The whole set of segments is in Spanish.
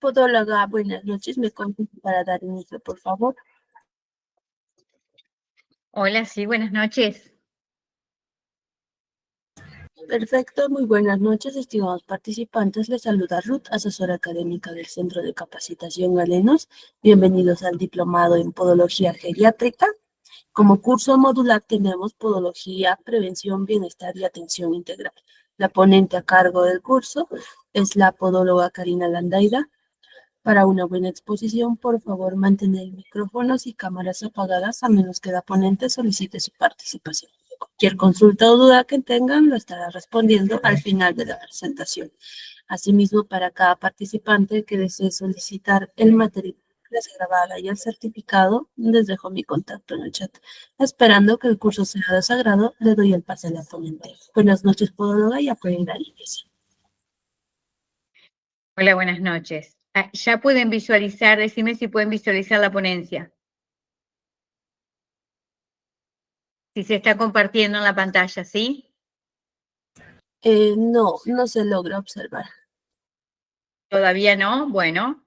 Podóloga, buenas noches. ¿Me contesta para dar inicio, por favor? Hola, sí, buenas noches. Perfecto, muy buenas noches, estimados participantes. Les saluda Ruth, asesora académica del Centro de Capacitación Galenos. Bienvenidos al Diplomado en Podología Geriátrica. Como curso modular tenemos Podología, Prevención, Bienestar y Atención Integral. La ponente a cargo del curso es la podóloga Karina Landaida. Para una buena exposición, por favor, mantener micrófonos y cámaras apagadas a menos que la ponente solicite su participación. Cualquier consulta o duda que tengan lo estará respondiendo al final de la presentación. Asimismo, para cada participante que desee solicitar el material de clase grabada y el certificado, les dejo mi contacto en el chat. Esperando que el curso sea de su agrado, le doy el pase a la ponente. Buenas noches, podóloga, y a pueden dar inicio. Hola, buenas noches. Ya pueden visualizar, decime si pueden visualizar la ponencia. Si se está compartiendo en la pantalla, ¿sí? No se logra observar. ¿Todavía no? Bueno.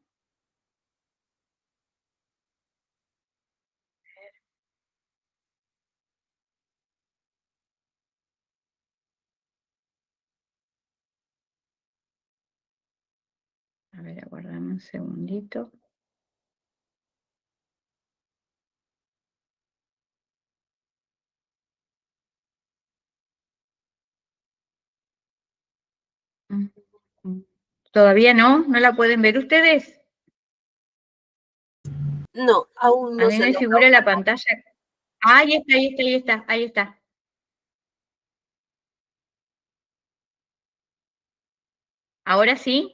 A ver, aguardame un segundito. ¿Todavía no? ¿No la pueden ver ustedes? No, aún A no mí se me logra. figura la pantalla. Ahí está, ahí está, ahí está, ahí está. ¿Ahora sí?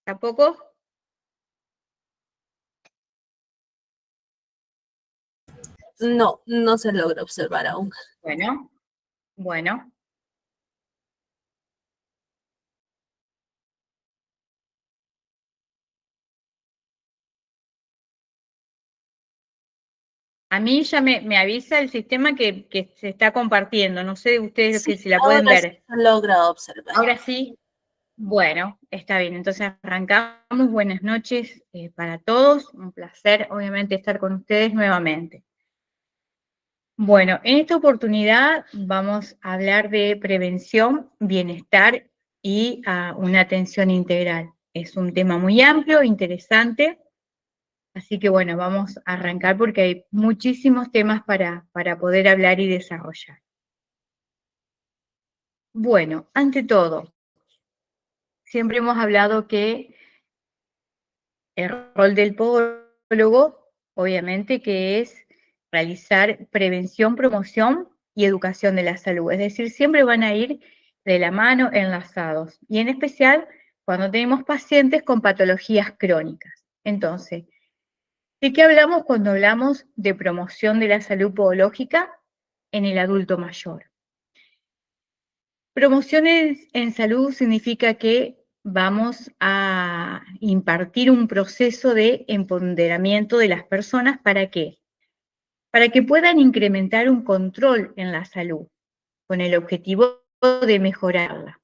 ¿Tampoco? No se logra observar aún. Bueno, bueno. A mí ya me avisa el sistema que se está compartiendo. No sé ustedes Sí, que si la pueden ahora sí ver. se logra observar. Ahora sí. Bueno, está bien. Entonces arrancamos. Buenas noches para todos. Un placer, obviamente, estar con ustedes nuevamente. Bueno, en esta oportunidad vamos a hablar de prevención, bienestar y una atención integral. Es un tema muy amplio, interesante. Así que bueno, vamos a arrancar porque hay muchísimos temas para poder hablar y desarrollar. Bueno, ante todo, siempre hemos hablado que el rol del podólogo, obviamente, que es realizar prevención, promoción y educación de la salud. Es decir, siempre van a ir de la mano enlazados. Y en especial cuando tenemos pacientes con patologías crónicas. Entonces, ¿de qué hablamos cuando hablamos de promoción de la salud podológica en el adulto mayor? Promociones en salud significa que vamos a impartir un proceso de empoderamiento de las personas. ¿Para qué? Para que puedan incrementar un control en la salud, con el objetivo de mejorarla.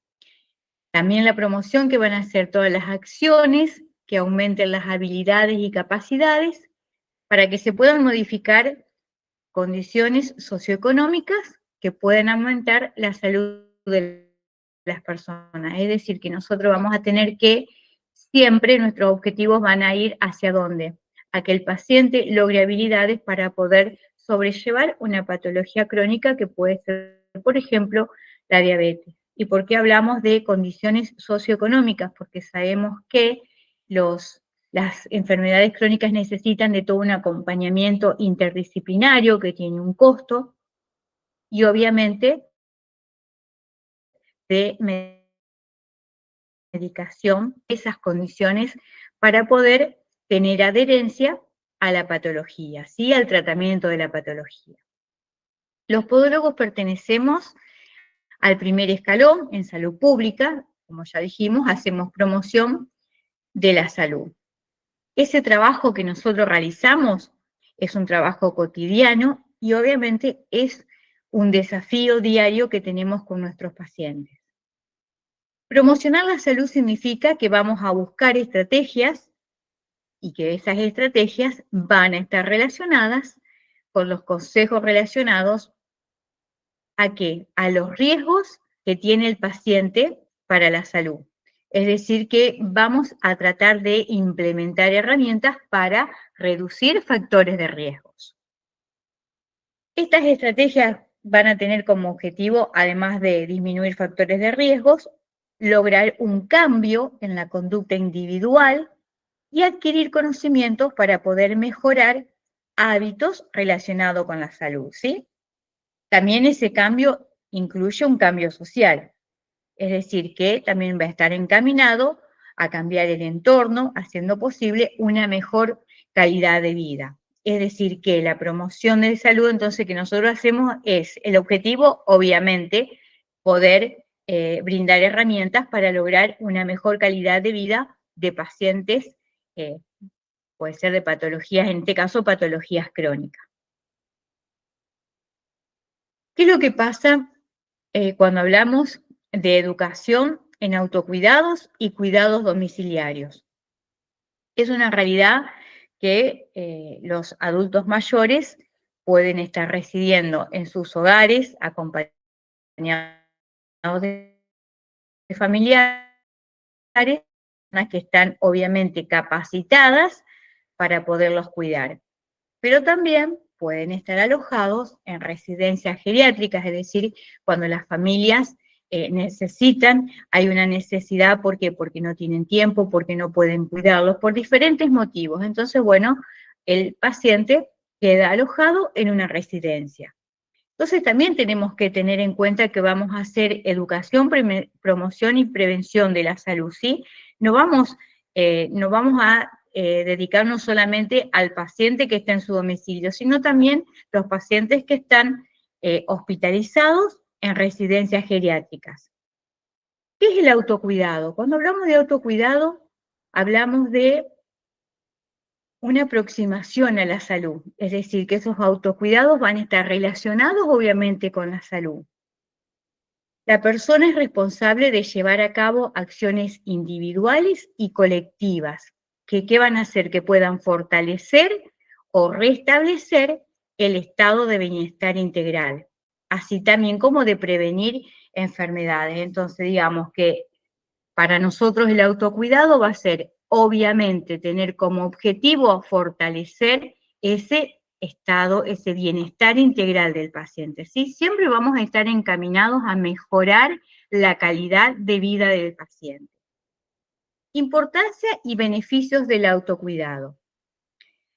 También la promoción que van a hacer todas las acciones que aumenten las habilidades y capacidades para que se puedan modificar condiciones socioeconómicas que puedan aumentar la salud de las personas. Es decir, que nosotros vamos a tener que siempre nuestros objetivos van a ir hacia dónde, a que el paciente logre habilidades para poder sobrellevar una patología crónica que puede ser, por ejemplo, la diabetes. ¿Y por qué hablamos de condiciones socioeconómicas? Porque sabemos que las enfermedades crónicas necesitan de todo un acompañamiento interdisciplinario que tiene un costo y obviamente de medicación, esas condiciones para poder tener adherencia a la patología, ¿sí? Al tratamiento de la patología. Los podólogos pertenecemos al primer escalón en salud pública, como ya dijimos, hacemos promoción de la salud. Ese trabajo que nosotros realizamos es un trabajo cotidiano y obviamente es un desafío diario que tenemos con nuestros pacientes. Promocionar la salud significa que vamos a buscar estrategias y que esas estrategias van a estar relacionadas con los consejos relacionados ¿a qué? A los riesgos que tiene el paciente para la salud. Es decir, que vamos a tratar de implementar herramientas para reducir factores de riesgos. Estas estrategias van a tener como objetivo, además de disminuir factores de riesgos, lograr un cambio en la conducta individual y adquirir conocimientos para poder mejorar hábitos relacionados con la salud, ¿sí? También ese cambio incluye un cambio social, es decir, que también va a estar encaminado a cambiar el entorno, haciendo posible una mejor calidad de vida. Es decir, que la promoción de salud, entonces, que nosotros hacemos es, el objetivo, obviamente, poder brindar herramientas para lograr una mejor calidad de vida de pacientes, puede ser de patologías, en este caso, patologías crónicas. ¿Qué es lo que pasa cuando hablamos de educación en autocuidados y cuidados domiciliarios? Es una realidad que los adultos mayores pueden estar residiendo en sus hogares, acompañados de familiares, personas que están obviamente capacitadas para poderlos cuidar. Pero también pueden estar alojados en residencias geriátricas, es decir, cuando las familias necesitan, hay una necesidad, ¿por qué? Porque no tienen tiempo, porque no pueden cuidarlos, por diferentes motivos. Entonces, bueno, el paciente queda alojado en una residencia. Entonces, también tenemos que tener en cuenta que vamos a hacer educación, promoción y prevención de la salud, ¿sí? No vamos a dedicarnos solamente al paciente que está en su domicilio, sino también los pacientes que están hospitalizados en residencias geriátricas. ¿Qué es el autocuidado? Cuando hablamos de autocuidado, hablamos de una aproximación a la salud, es decir, que esos autocuidados van a estar relacionados obviamente con la salud. La persona es responsable de llevar a cabo acciones individuales y colectivas, ¿qué van a hacer? Que puedan fortalecer o restablecer el estado de bienestar integral, así también como de prevenir enfermedades. Entonces, digamos que para nosotros el autocuidado va a ser, obviamente, tener como objetivo fortalecer ese estado, ese bienestar integral del paciente, ¿sí? Siempre vamos a estar encaminados a mejorar la calidad de vida del paciente. Importancia y beneficios del autocuidado.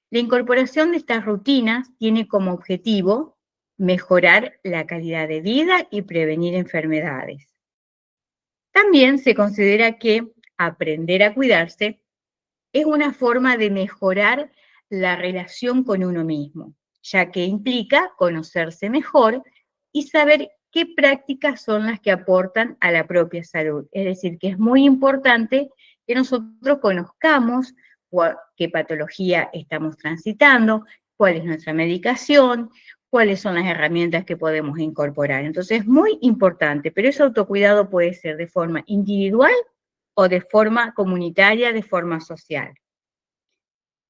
La incorporación de estas rutinas tiene como objetivo mejorar la calidad de vida y prevenir enfermedades. También se considera que aprender a cuidarse es una forma de mejorar la relación con uno mismo, ya que implica conocerse mejor y saber qué prácticas son las que aportan a la propia salud. Es decir, que es muy importante que nosotros conozcamos qué patología estamos transitando, cuál es nuestra medicación, cuáles son las herramientas que podemos incorporar. Entonces es muy importante, pero ese autocuidado puede ser de forma individual o de forma comunitaria, de forma social.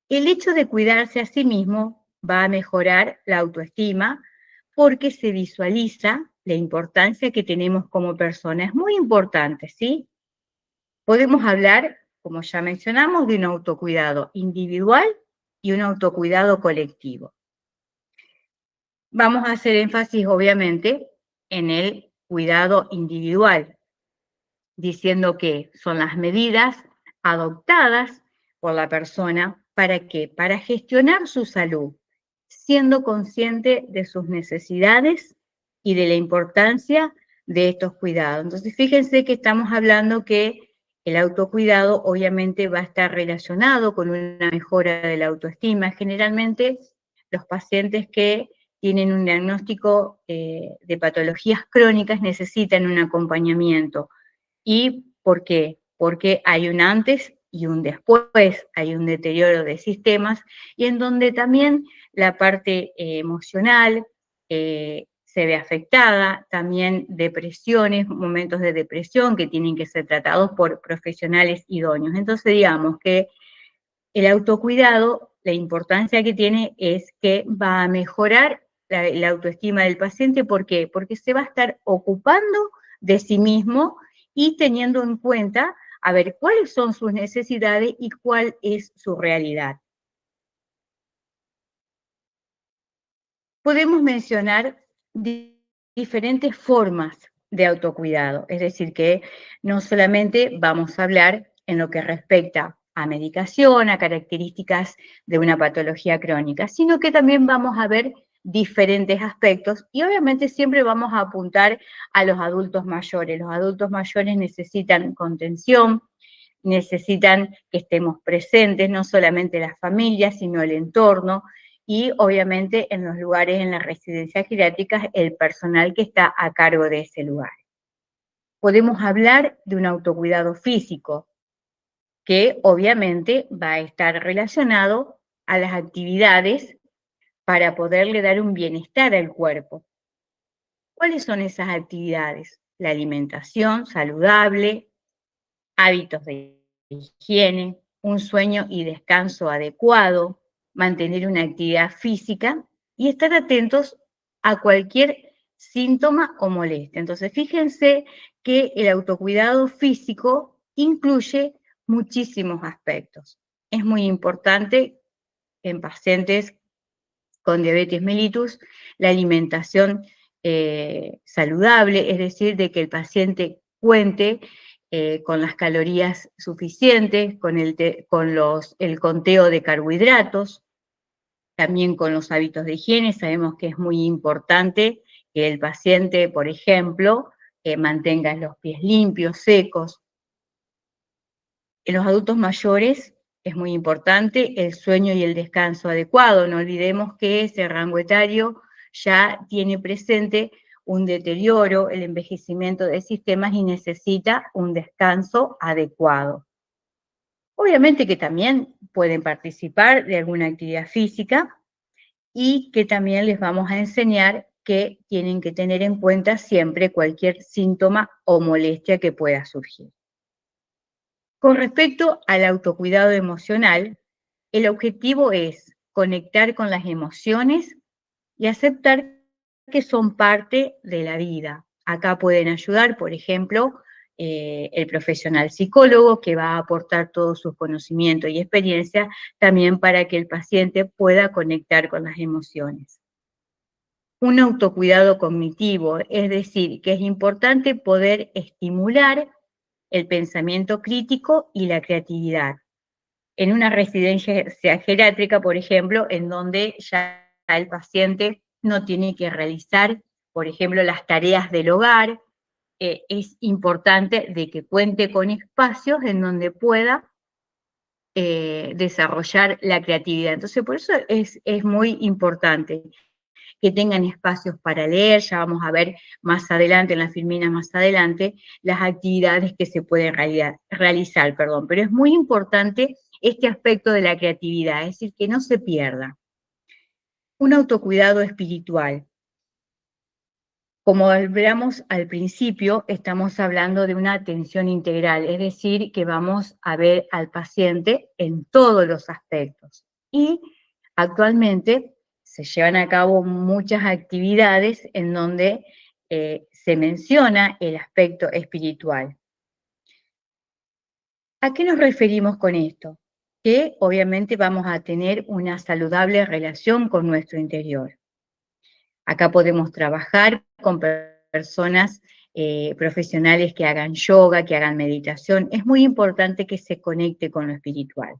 El hecho de cuidarse a sí mismo va a mejorar la autoestima porque se visualiza la importancia que tenemos como personas. Es muy importante, ¿sí? Podemos hablar, como ya mencionamos, de un autocuidado individual y un autocuidado colectivo. Vamos a hacer énfasis, obviamente, en el cuidado individual, diciendo que son las medidas adoptadas por la persona. ¿Para qué? Para gestionar su salud, siendo consciente de sus necesidades y de la importancia de estos cuidados. Entonces, fíjense que estamos hablando que el autocuidado obviamente va a estar relacionado con una mejora de la autoestima. Generalmente, los pacientes que tienen un diagnóstico de patologías crónicas necesitan un acompañamiento. ¿Y por qué? Porque hay un antes y un después, hay un deterioro de sistemas y en donde también la parte emocional se ve afectada, también depresiones, momentos de depresión que tienen que ser tratados por profesionales idóneos. Entonces, digamos que el autocuidado, la importancia que tiene es que va a mejorar la autoestima del paciente. ¿Por qué? Porque se va a estar ocupando de sí mismo y teniendo en cuenta a ver cuáles son sus necesidades y cuál es su realidad. Podemos mencionar diferentes formas de autocuidado, es decir, que no solamente vamos a hablar en lo que respecta a medicación, a características de una patología crónica, sino que también vamos a ver diferentes aspectos y obviamente siempre vamos a apuntar a los adultos mayores. Los adultos mayores necesitan contención, necesitan que estemos presentes, no solamente las familias, sino el entorno, y obviamente en los lugares, en las residencias geriátricas, el personal que está a cargo de ese lugar. Podemos hablar de un autocuidado físico, que obviamente va a estar relacionado a las actividades para poderle dar un bienestar al cuerpo. ¿Cuáles son esas actividades? La alimentación saludable, hábitos de higiene, un sueño y descanso adecuado, mantener una actividad física y estar atentos a cualquier síntoma o molestia. Entonces, fíjense que el autocuidado físico incluye muchísimos aspectos. Es muy importante en pacientes con diabetes mellitus la alimentación saludable, es decir, de que el paciente cuente con las calorías suficientes, con el conteo de carbohidratos, también con los hábitos de higiene. Sabemos que es muy importante que el paciente, por ejemplo, mantenga los pies limpios, secos. En los adultos mayores es muy importante el sueño y el descanso adecuado. No olvidemos que ese rango etario ya tiene presente un deterioro, el envejecimiento de sistemas y necesita un descanso adecuado. Obviamente que también pueden participar de alguna actividad física y que también les vamos a enseñar que tienen que tener en cuenta siempre cualquier síntoma o molestia que pueda surgir. Con respecto al autocuidado emocional, el objetivo es conectar con las emociones y aceptar que son parte de la vida. Acá pueden ayudar, por ejemplo, el profesional psicólogo que va a aportar todos sus conocimientos y experiencia también para que el paciente pueda conectar con las emociones. Un autocuidado cognitivo, es decir, que es importante poder estimular el pensamiento crítico y la creatividad. En una residencia geriátrica, por ejemplo, en donde ya el paciente no tiene que realizar, por ejemplo, las tareas del hogar, es importante de que cuente con espacios en donde pueda desarrollar la creatividad. Entonces, por eso es muy importante que tengan espacios para leer. Ya vamos a ver más adelante, en la filmina más adelante, las actividades que se pueden realizar, pero es muy importante este aspecto de la creatividad, es decir, que no se pierda. Un autocuidado espiritual. Como hablamos al principio, estamos hablando de una atención integral, es decir, que vamos a ver al paciente en todos los aspectos. Y actualmente se llevan a cabo muchas actividades en donde se menciona el aspecto espiritual. ¿A qué nos referimos con esto? Que obviamente vamos a tener una saludable relación con nuestro interior. Acá podemos trabajar con personas profesionales que hagan yoga, que hagan meditación. Es muy importante que se conecte con lo espiritual.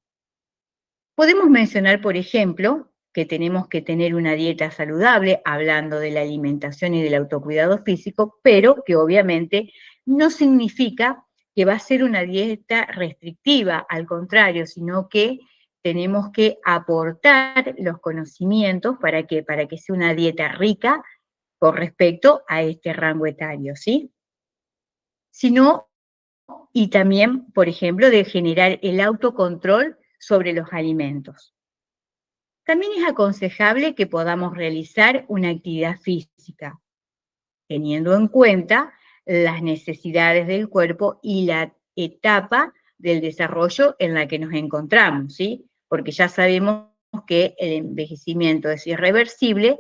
Podemos mencionar, por ejemplo, que tenemos que tener una dieta saludable, hablando de la alimentación y del autocuidado físico, pero que obviamente no significa que va a ser una dieta restrictiva, al contrario, sino que tenemos que aportar los conocimientos para que sea una dieta rica con respecto a este rango etario, ¿sí? Sino, y también, por ejemplo, de generar el autocontrol sobre los alimentos. También es aconsejable que podamos realizar una actividad física. teniendo en cuenta las necesidades del cuerpo y la etapa del desarrollo en la que nos encontramos, ¿sí? Porque ya sabemos que el envejecimiento es irreversible,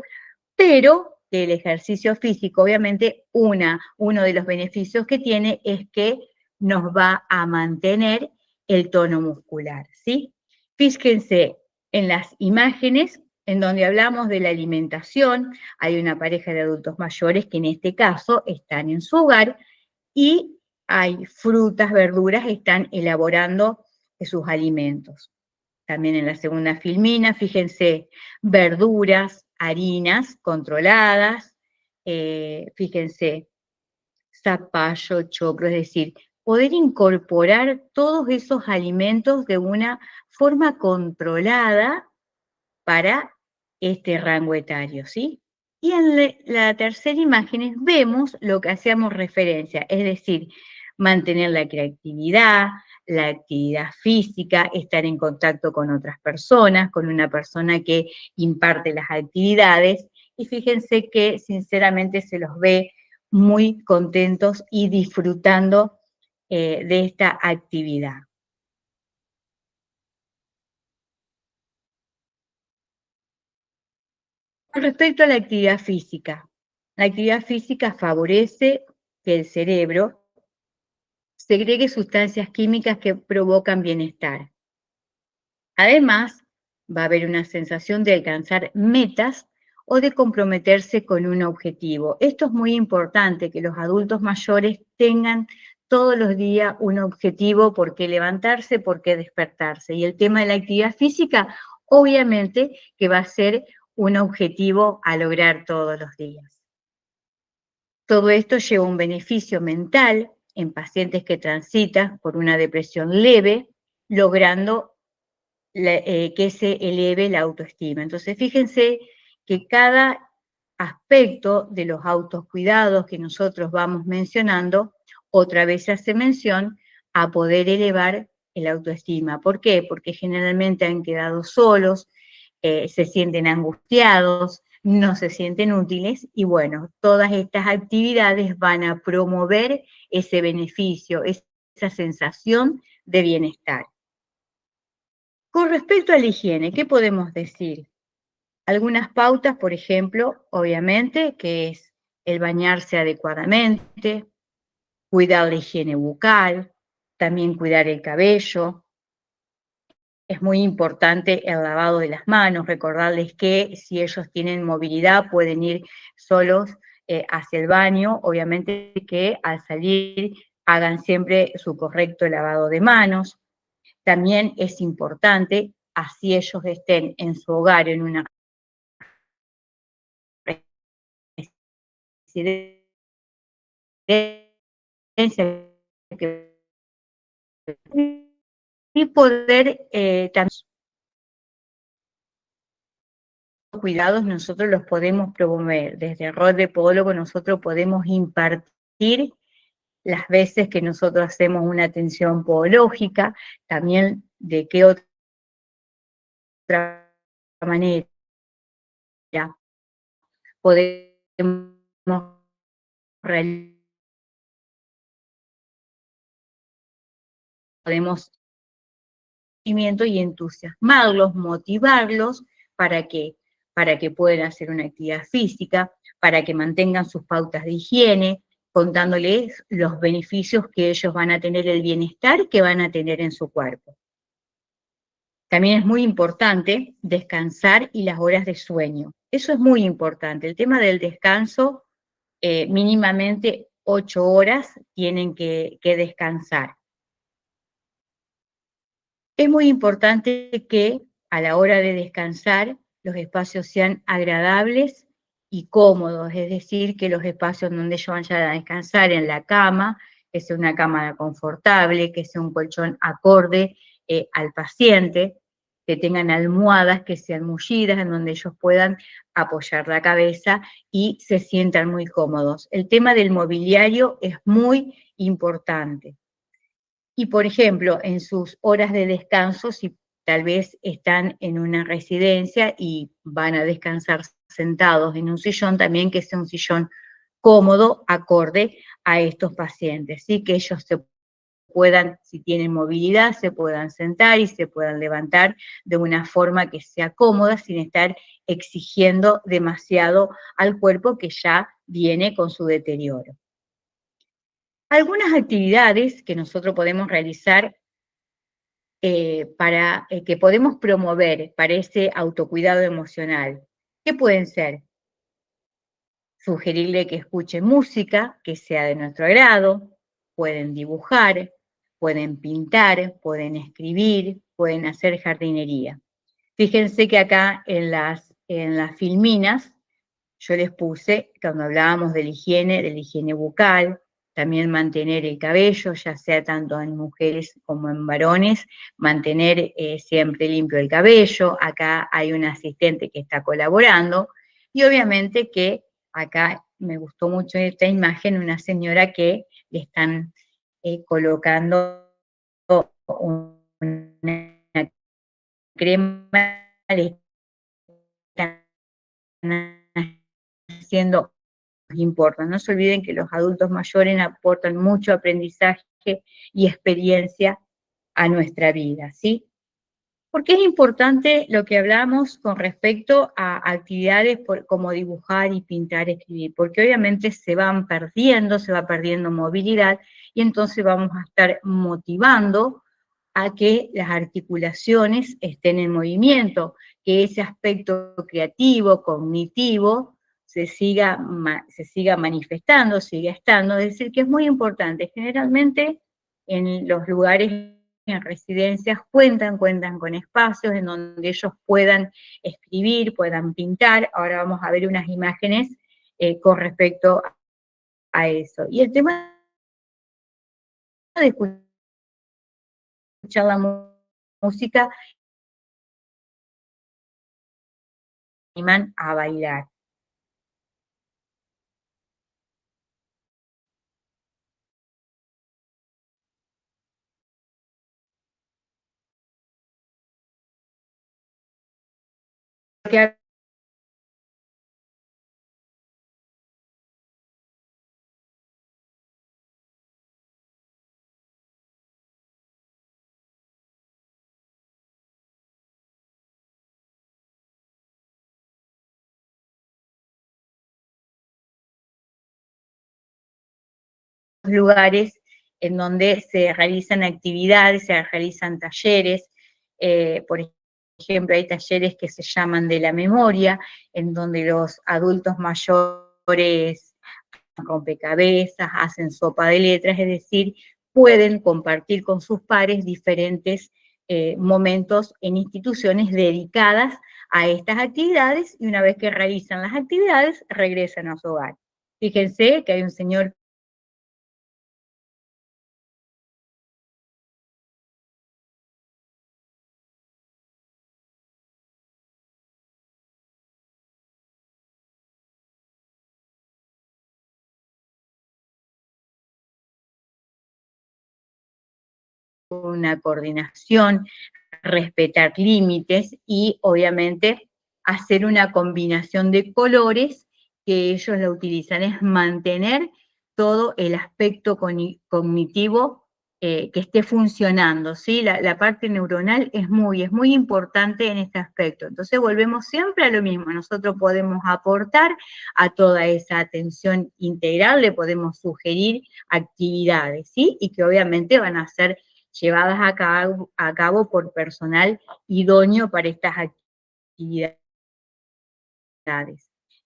pero el ejercicio físico, obviamente, uno de los beneficios que tiene es que nos va a mantener el tono muscular, ¿sí? Fíjense en las imágenes en donde hablamos de la alimentación, hay una pareja de adultos mayores que en este caso están en su hogar y hay frutas, verduras, están elaborando sus alimentos. También en la segunda filmina, fíjense, verduras, harinas controladas, fíjense, zapallo, choclo, es decir, poder incorporar todos esos alimentos de una forma controlada para este rango etario, ¿sí? Y en la tercera imagen vemos lo que hacíamos referencia, es decir, mantener la creatividad, la actividad física, estar en contacto con otras personas, con una persona que imparte las actividades, y fíjense que sinceramente se los ve muy contentos y disfrutando de esta actividad. Con respecto a la actividad física favorece que el cerebro segregue sustancias químicas que provocan bienestar. Además, va a haber una sensación de alcanzar metas o de comprometerse con un objetivo. Esto es muy importante, que los adultos mayores tengan todos los días un objetivo por qué levantarse, por qué despertarse. Y el tema de la actividad física, obviamente que va a ser un objetivo a lograr todos los días. Todo esto lleva un beneficio mental en pacientes que transitan por una depresión leve, logrando que se eleve la autoestima. Entonces, fíjense que cada aspecto de los autocuidados que nosotros vamos mencionando, otra vez se hace mención a poder elevar el autoestima. ¿Por qué? Porque generalmente han quedado solos, se sienten angustiados, no se sienten útiles y bueno, todas estas actividades van a promover ese beneficio, esa sensación de bienestar. Con respecto a la higiene, ¿qué podemos decir? Algunas pautas, por ejemplo, obviamente, que es el bañarse adecuadamente, cuidar la higiene bucal, también cuidar el cabello. Es muy importante el lavado de las manos, recordarles que si ellos tienen movilidad pueden ir solos hacia el baño, obviamente que al salir hagan siempre su correcto lavado de manos. También es importante, así ellos estén en su hogar, en una residencia, y poder también cuidados nosotros los podemos promover. Desde el rol de podólogo nosotros podemos impartir las veces que nosotros hacemos una atención podológica, también de qué otra manera podemos podemos y entusiasmarlos, motivarlos para que, para que puedan hacer una actividad física, para que mantengan sus pautas de higiene, contándoles los beneficios que ellos van a tener, el bienestar que van a tener en su cuerpo. También es muy importante descansar y las horas de sueño. Eso es muy importante. El tema del descanso, mínimamente 8 horas tienen que descansar. Es muy importante que a la hora de descansar los espacios sean agradables y cómodos, es decir, que los espacios donde ellos vayan a descansar en la cama, que sea una cama confortable, que sea un colchón acorde al paciente, que tengan almohadas que sean mullidas, en donde ellos puedan apoyar la cabeza y se sientan muy cómodos. El tema del mobiliario es muy importante. Y, por ejemplo, en sus horas de descanso, si tal vez están en una residencia y van a descansar sentados en un sillón, también que sea un sillón cómodo acorde a estos pacientes, ¿sí? Que ellos se puedan, si tienen movilidad, se puedan sentar y se puedan levantar de una forma que sea cómoda sin estar exigiendo demasiado al cuerpo que ya viene con su deterioro. Algunas actividades que nosotros podemos realizar que podemos promover para ese autocuidado emocional, ¿qué pueden ser? Sugerirle que escuche música que sea de nuestro agrado, pueden dibujar, pueden pintar, pueden escribir, pueden hacer jardinería. Fíjense que acá en las filminas yo les puse, cuando hablábamos de la higiene bucal, también mantener el cabello, ya sea tanto en mujeres como en varones, mantener siempre limpio el cabello. Acá hay un asistente que está colaborando y obviamente que acá me gustó mucho esta imagen, una señora que le están colocando una crema, le están haciendo importa. No se olviden que los adultos mayores aportan mucho aprendizaje y experiencia a nuestra vida, ¿sí? Porque es importante lo que hablamos con respecto a actividades como dibujar y pintar, escribir, porque obviamente se va perdiendo movilidad y entonces vamos a estar motivando a que las articulaciones estén en movimiento, que ese aspecto creativo, cognitivo, se siga manifestando, siga estando. Es decir, que es muy importante. Generalmente en los lugares, en residencias, cuentan con espacios en donde ellos puedan escribir, puedan pintar. Ahora vamos a ver unas imágenes con respecto a eso. Y el tema de escuchar la música, animan a bailar. Que lugares en donde se realizan actividades, se realizan talleres, por ejemplo, hay talleres que se llaman de la memoria, en donde los adultos mayores rompecabezas, hacen sopa de letras, es decir, pueden compartir con sus pares diferentes momentos en instituciones dedicadas a estas actividades y una vez que realizan las actividades regresan a su hogar. Fíjense que hay un señor con una coordinación, respetar límites y obviamente hacer una combinación de colores que ellos lo utilizan, es mantener todo el aspecto cognitivo que esté funcionando, ¿sí? La parte neuronal es muy importante en este aspecto. Entonces volvemos siempre a lo mismo, nosotros podemos aportar a toda esa atención integral, le podemos sugerir actividades, ¿sí? Y que obviamente van a ser llevadas a cabo por personal idóneo para estas actividades.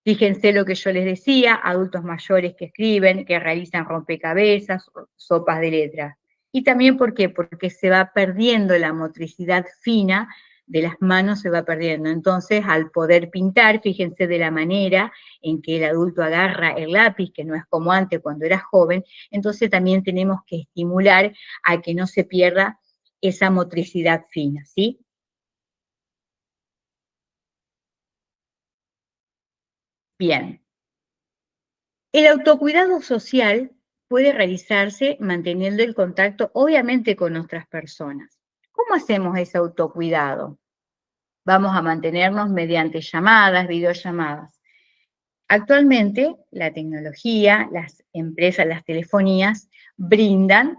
Fíjense lo que yo les decía, adultos mayores que escriben, que realizan rompecabezas, sopas de letras. Y también, ¿por qué? Porque se va perdiendo la motricidad fina de las manos, se va perdiendo. Entonces, al poder pintar, fíjense de la manera en que el adulto agarra el lápiz, que no es como antes cuando era joven, entonces también tenemos que estimular a que no se pierda esa motricidad fina, ¿sí? Bien. El autocuidado social puede realizarse manteniendo el contacto, obviamente, con otras personas. ¿Cómo hacemos ese autocuidado? Vamos a mantenernos mediante llamadas, videollamadas. Actualmente, la tecnología, las empresas, las telefonías, brindan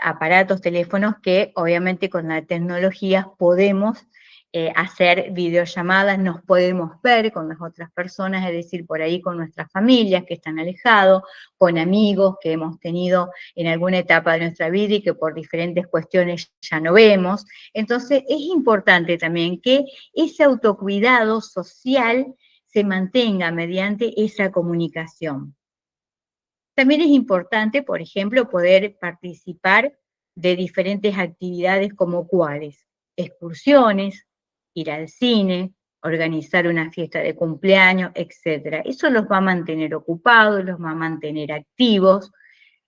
aparatos, teléfonos que obviamente con la tecnología podemos hacer videollamadas, nos podemos ver con las otras personas, es decir, por ahí con nuestras familias que están alejados, con amigos que hemos tenido en alguna etapa de nuestra vida y que por diferentes cuestiones ya no vemos. Entonces, es importante también que ese autocuidado social se mantenga mediante esa comunicación. También es importante, por ejemplo, poder participar de diferentes actividades como cuáles: excursiones, ir al cine, organizar una fiesta de cumpleaños, etc. Eso los va a mantener ocupados, los va a mantener activos.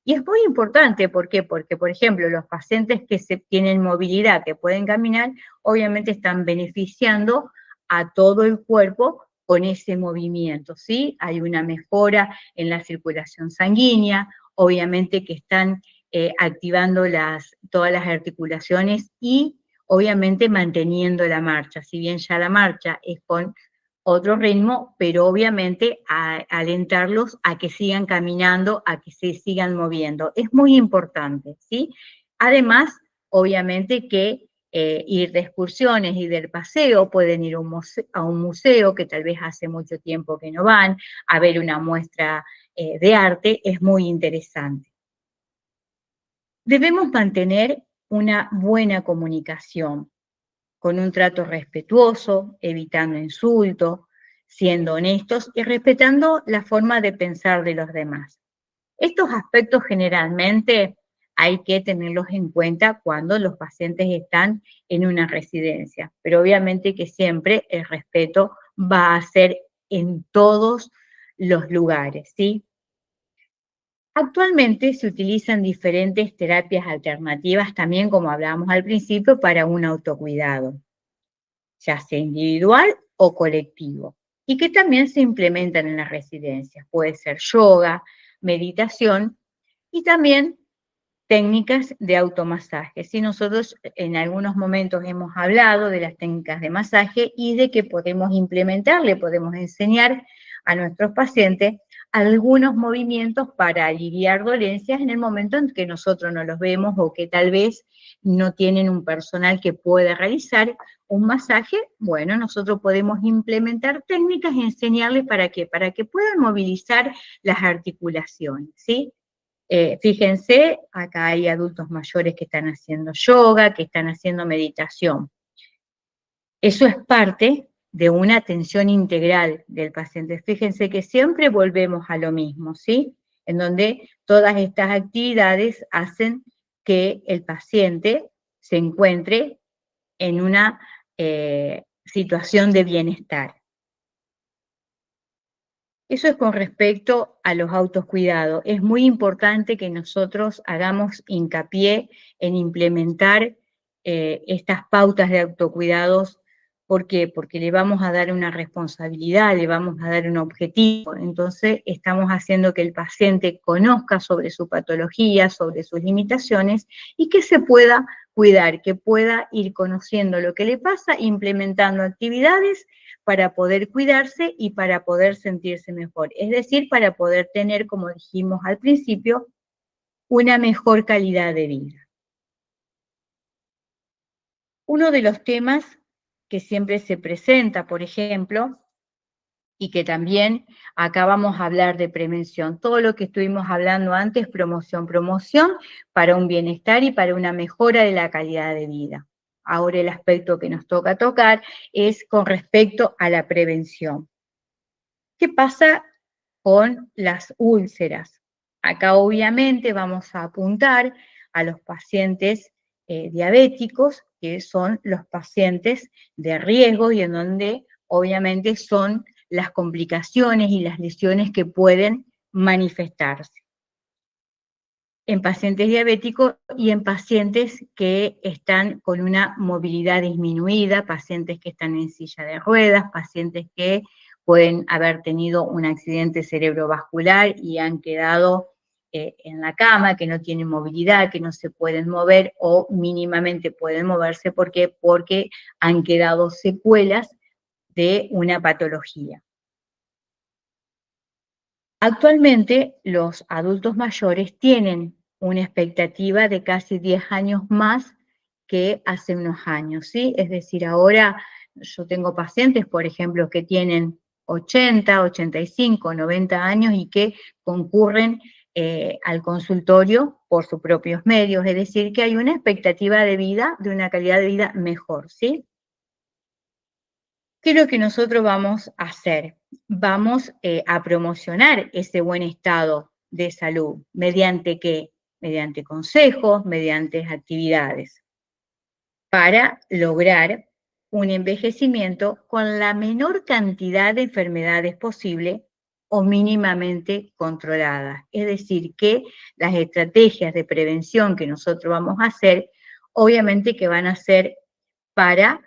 Y es muy importante, ¿por qué? Porque, por ejemplo, los pacientes que tienen movilidad, que pueden caminar, obviamente están beneficiando a todo el cuerpo con ese movimiento, ¿sí? Hay una mejora en la circulación sanguínea, obviamente que están activando todas las articulaciones y obviamente manteniendo la marcha. Si bien ya la marcha es con otro ritmo, pero obviamente alentarlos a que sigan caminando, a que se sigan moviendo. Es muy importante, ¿sí? Además, obviamente que ir de excursiones y del paseo, pueden ir a un museo que tal vez hace mucho tiempo que no van, a ver una muestra de arte, es muy interesante. Debemos mantener una buena comunicación, con un trato respetuoso, evitando insultos, siendo honestos y respetando la forma de pensar de los demás. Estos aspectos generalmente hay que tenerlos en cuenta cuando los pacientes están en una residencia, pero obviamente que siempre el respeto va a ser en todos los lugares, ¿sí? Actualmente se utilizan diferentes terapias alternativas también, como hablábamos al principio, para un autocuidado, ya sea individual o colectivo, y que también se implementan en las residencias. Puede ser yoga, meditación y también técnicas de automasaje. Si nosotros en algunos momentos hemos hablado de las técnicas de masaje y de que podemos implementar, le podemos enseñar a nuestros pacientes algunos movimientos para aliviar dolencias en el momento en que nosotros no los vemos o que tal vez no tienen un personal que pueda realizar un masaje. Bueno, nosotros podemos implementar técnicas y enseñarles para que puedan movilizar las articulaciones, ¿sí? Fíjense, acá hay adultos mayores que están haciendo yoga, que están haciendo meditación. Eso es parte de una atención integral del paciente. Fíjense que siempre volvemos a lo mismo, ¿sí? En donde todas estas actividades hacen que el paciente se encuentre en una situación de bienestar. Eso es con respecto a los autocuidados. Es muy importante que nosotros hagamos hincapié en implementar estas pautas de autocuidados. ¿Por qué? Porque le vamos a dar una responsabilidad, le vamos a dar un objetivo. Entonces, estamos haciendo que el paciente conozca sobre su patología, sobre sus limitaciones y que se pueda cuidar, que pueda ir conociendo lo que le pasa, implementando actividades para poder cuidarse y para poder sentirse mejor. Es decir, para poder tener, como dijimos al principio, una mejor calidad de vida. Uno de los temas que siempre se presenta, por ejemplo, y que también acá vamos a hablar de prevención. Todo lo que estuvimos hablando antes, promoción para un bienestar y para una mejora de la calidad de vida. Ahora el aspecto que nos toca tocar es con respecto a la prevención. ¿Qué pasa con las úlceras? Acá obviamente vamos a apuntar a los pacientes diabéticos, que son los pacientes de riesgo y en donde obviamente son las complicaciones y las lesiones que pueden manifestarse. En pacientes diabéticos y en pacientes que están con una movilidad disminuida, pacientes que están en silla de ruedas, pacientes que pueden haber tenido un accidente cerebrovascular y han quedado en la cama, que no tienen movilidad, que no se pueden mover o mínimamente pueden moverse. ¿Por qué? Porque han quedado secuelas de una patología. Actualmente, los adultos mayores tienen una expectativa de casi 10 años más que hace unos años, ¿sí? Es decir, ahora yo tengo pacientes, por ejemplo, que tienen 80, 85, 90 años y que concurren al consultorio por sus propios medios, es decir, que hay una expectativa de vida, de una calidad de vida mejor, ¿sí? ¿Qué es lo que nosotros vamos a hacer? Vamos a promocionar ese buen estado de salud. ¿Mediante qué? Mediante consejos, mediante actividades, para lograr un envejecimiento con la menor cantidad de enfermedades posible o mínimamente controladas. Es decir, que las estrategias de prevención que nosotros vamos a hacer, obviamente que van a ser para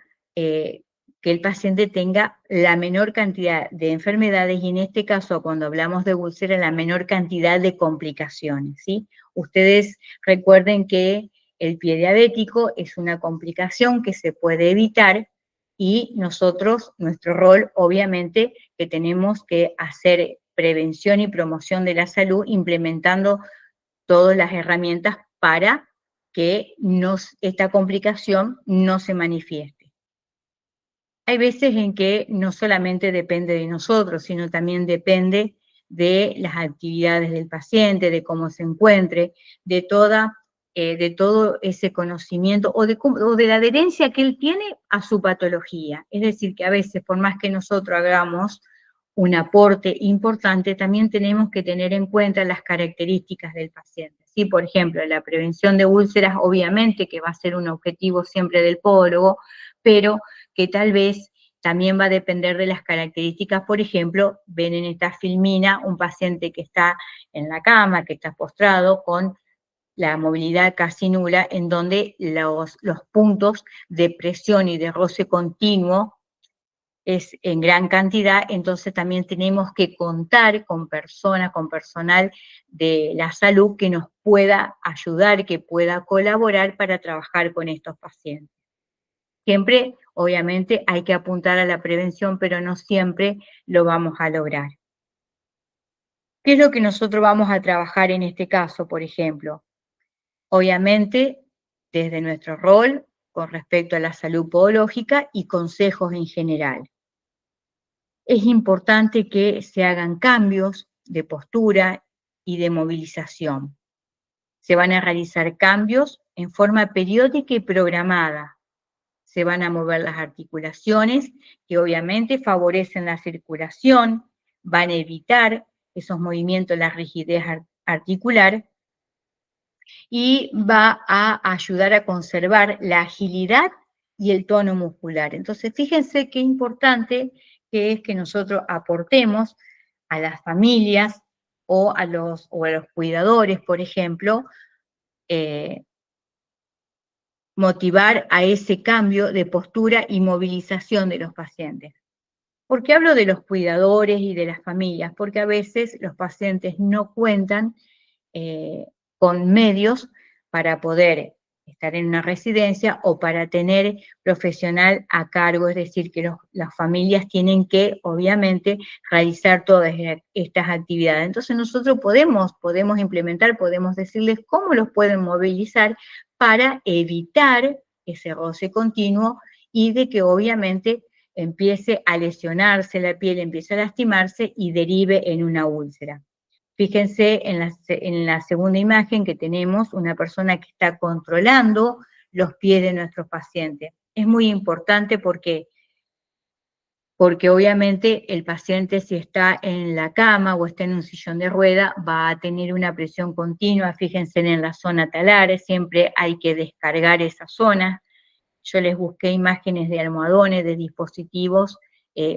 que el paciente tenga la menor cantidad de enfermedades y en este caso, cuando hablamos de úlcera, la menor cantidad de complicaciones, ¿sí? Ustedes recuerden que el pie diabético es una complicación que se puede evitar y nosotros, nuestro rol, obviamente, que tenemos que hacer prevención y promoción de la salud implementando todas las herramientas para que esta complicación no se manifieste. Hay veces en que no solamente depende de nosotros, sino también depende de las actividades del paciente, de cómo se encuentre, de todo ese conocimiento o de la adherencia que él tiene a su patología. Es decir, que a veces, por más que nosotros hagamos un aporte importante, también tenemos que tener en cuenta las características del paciente. ¿Sí? Por ejemplo, la prevención de úlceras, obviamente que va a ser un objetivo siempre del podólogo, pero que tal vez también va a depender de las características. Por ejemplo, ven en esta filmina un paciente que está en la cama, que está postrado con la movilidad casi nula, en donde los puntos de presión y de roce continuo es en gran cantidad, entonces también tenemos que contar con personas, con personal de la salud que nos pueda ayudar, que pueda colaborar para trabajar con estos pacientes. Siempre, obviamente, hay que apuntar a la prevención, pero no siempre lo vamos a lograr. ¿Qué es lo que nosotros vamos a trabajar en este caso, por ejemplo? Obviamente, desde nuestro rol con respecto a la salud podológica y consejos en general. Es importante que se hagan cambios de postura y de movilización. Se van a realizar cambios en forma periódica y programada. Se van a mover las articulaciones, que obviamente favorecen la circulación, van a evitar esos movimientos, la rigidez articular, y va a ayudar a conservar la agilidad y el tono muscular. Entonces, fíjense qué importante que es que nosotros aportemos a las familias o a los cuidadores, por ejemplo, motivar a ese cambio de postura y movilización de los pacientes. ¿Por qué hablo de los cuidadores y de las familias? Porque a veces los pacientes no cuentan con medios para poder estar en una residencia o para tener profesional a cargo, es decir, que las familias tienen que, obviamente, realizar todas estas actividades. Entonces nosotros podemos implementar, podemos decirles cómo los pueden movilizar para evitar ese roce continuo y de que obviamente empiece a lesionarse la piel, empiece a lastimarse y derive en una úlcera. Fíjense en la segunda imagen que tenemos una persona que está controlando los pies de nuestros pacientes. Es muy importante porque obviamente el paciente, si está en la cama o está en un sillón de rueda, va a tener una presión continua. Fíjense en la zona talar, siempre hay que descargar esa zona. Yo les busqué imágenes de almohadones, de dispositivos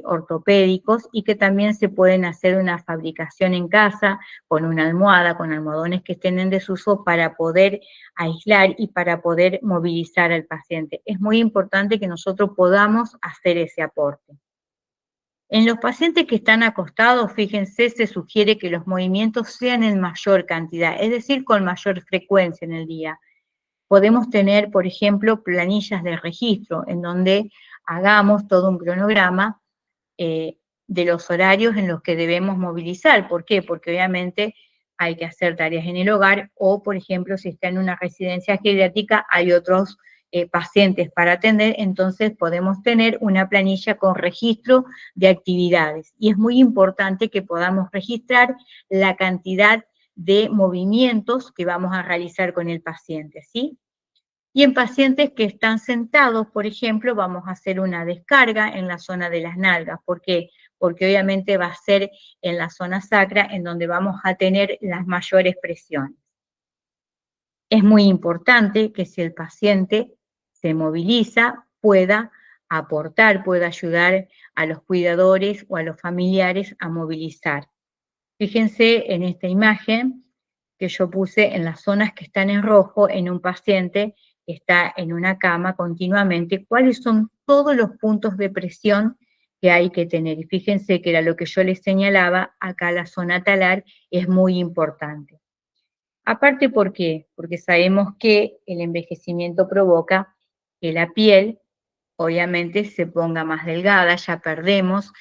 ortopédicos y que también se pueden hacer una fabricación en casa con una almohada, con almohadones que estén en desuso para poder aislar y para poder movilizar al paciente. Es muy importante que nosotros podamos hacer ese aporte. En los pacientes que están acostados, fíjense, se sugiere que los movimientos sean en mayor cantidad, es decir, con mayor frecuencia en el día. Podemos tener, por ejemplo, planillas de registro, en donde hagamos todo un cronograma de los horarios en los que debemos movilizar. ¿Por qué? Porque obviamente hay que hacer tareas en el hogar o, por ejemplo, si está en una residencia geriátrica, hay otros pacientes para atender, entonces podemos tener una planilla con registro de actividades. Y es muy importante que podamos registrar la cantidad de movimientos que vamos a realizar con el paciente, ¿sí? Y en pacientes que están sentados, por ejemplo, vamos a hacer una descarga en la zona de las nalgas. ¿Por qué? Porque obviamente va a ser en la zona sacra en donde vamos a tener las mayores presiones. Es muy importante que si el paciente se moviliza, pueda aportar, pueda ayudar a los cuidadores o a los familiares a movilizar. Fíjense en esta imagen que yo puse en las zonas que están en rojo en un paciente que está en una cama continuamente, cuáles son todos los puntos de presión que hay que tener. Y fíjense que era lo que yo les señalaba, acá la zona talar es muy importante. Aparte, ¿por qué? Porque sabemos que el envejecimiento provoca que la piel, obviamente, se ponga más delgada, ya perdemos